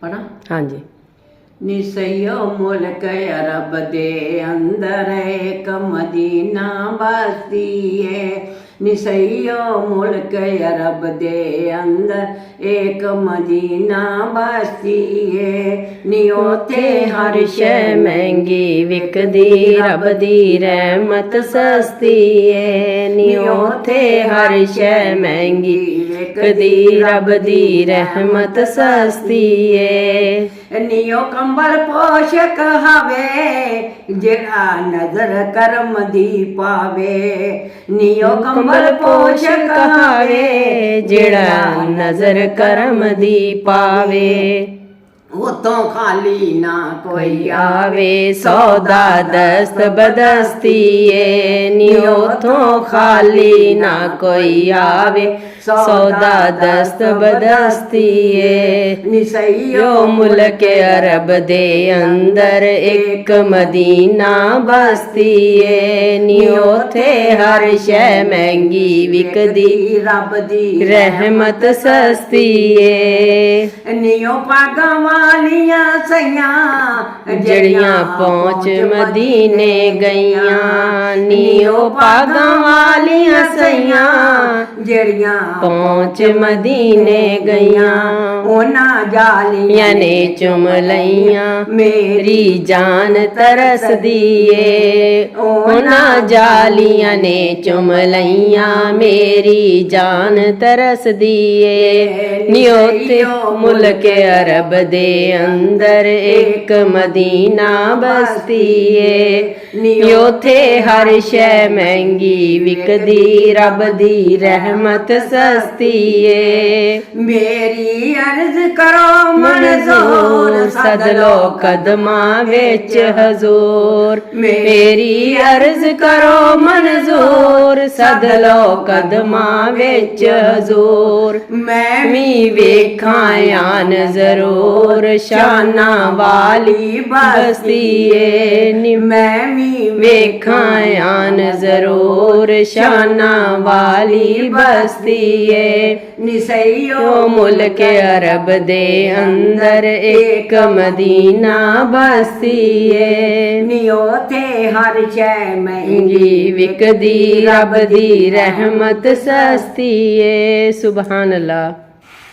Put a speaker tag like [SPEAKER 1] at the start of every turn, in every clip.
[SPEAKER 1] पढ़ा।
[SPEAKER 2] हाँ जी।
[SPEAKER 1] निसयो मुल्क अरब दे अंदर एक मदीना बसती है। निसयो मुल्क अरब दे अंदर एक मदीना बसती है। नी ओथे
[SPEAKER 2] हर शै महंगी विकदी रब दी रहमत सस्ती है। नी ओथे हर शै महंगी विकदी रब दी रहमत सस्ती है।
[SPEAKER 1] नियो कंबल पोषक हवे जेड़ा नजर करम दी पावे। नियो कंबल पोषक हवे
[SPEAKER 2] जेड़ा नजर करम दी पावे।
[SPEAKER 1] उतों खाली ना कोई
[SPEAKER 2] आवे सौदा दस्त बदस्ती है। नी उतों खाली ना कोई आवे सौदा दस्त बदस्ती है।
[SPEAKER 1] निसयो
[SPEAKER 2] मुल्क अरब दे अंदर एक मदीना बसती है। नी ओथे हर शै महंगी विकदी
[SPEAKER 1] रब दी
[SPEAKER 2] रहमत सस्ती है।
[SPEAKER 1] नियो पागा वालियां सैयां
[SPEAKER 2] जड़ियां पहुंच मदीने गईयां। नियो पागा वालियां सैयां
[SPEAKER 1] जड़ियां
[SPEAKER 2] पहुंच मदीने गईयां।
[SPEAKER 1] ओना जालियां
[SPEAKER 2] ने चुम लईयां मेरी जान तरस दिए। ओना जालियां ने चुम लईयां मेरी जान तरस दिए। नियोते मुल्क अरब दे अंदर एक मदीना बसती है। नियोते हर शै महंगी विकदी रब दी रहमत सस्ती है।
[SPEAKER 1] मेरी अर्ज करो मंजूर
[SPEAKER 2] सदलो कदमा विच हजूर। मेरी अर्ज करो मंजूर सदलो कदमा विच हजूर। मैं भी वेखां आन जरूर शाना वाली बस्ती है। मैं भी वेखां आन जरूर शाना वाली बस्ती है। निसयो मुल्क अरब दे अंदर एक मदीना बसती है।
[SPEAKER 1] नियोते हर शै
[SPEAKER 2] महंगी विकदी रब दी रहमत सस्ती है। सुभान अल्लाह।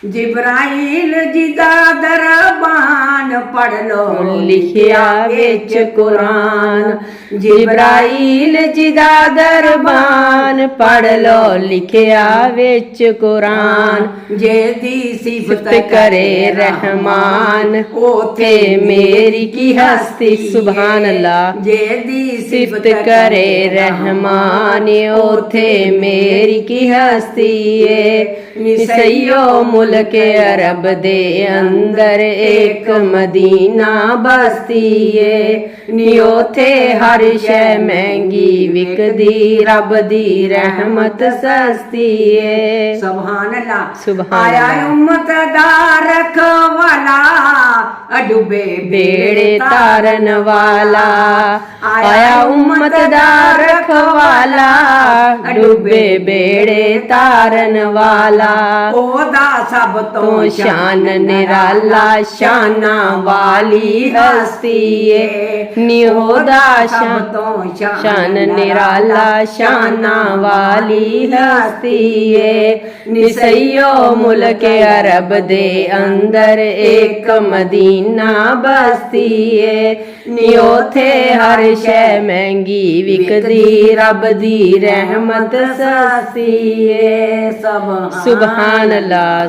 [SPEAKER 1] जिब्राइल जिदा दरबान पढ़ लो
[SPEAKER 2] लिखिया विच कुरान। जिब्राइल जिदा दरबान पढ़ लो लिखिया विच कुरान।
[SPEAKER 1] जेदी सिफत
[SPEAKER 2] करे रहमान ओथे मेरी की हस्ती। सुभान अल्लाह।
[SPEAKER 1] जेदी
[SPEAKER 2] सिफत करे रहमान ओथे मेरी की हस्ती है। निसयो मुल्क अरब दे अंदर एक मदीना बसती है। नियोथे हर शै महंगी विकदी रब दी रहमत सस्ती है।
[SPEAKER 1] सुभान अल्लाह।
[SPEAKER 2] सुभान
[SPEAKER 1] आया
[SPEAKER 2] अल्लाह।
[SPEAKER 1] उम्मत दा रखवाला डूबे
[SPEAKER 2] बेड़े तारन वाला। आया उम्मत दा रखवाला डूबे बेड़े तारन वाला।
[SPEAKER 1] ओदा सब तो
[SPEAKER 2] शान निराला शाना वाली हस्ती है। निहोदा शान निराला शाना वाली हस्ती है। निसयो मुल्क अरब दे अंदर एक मदीना बसती है। नियोथे हर शै महंगी विकदी रब दी रहमत सस्ती है। सुभान अल्लाह।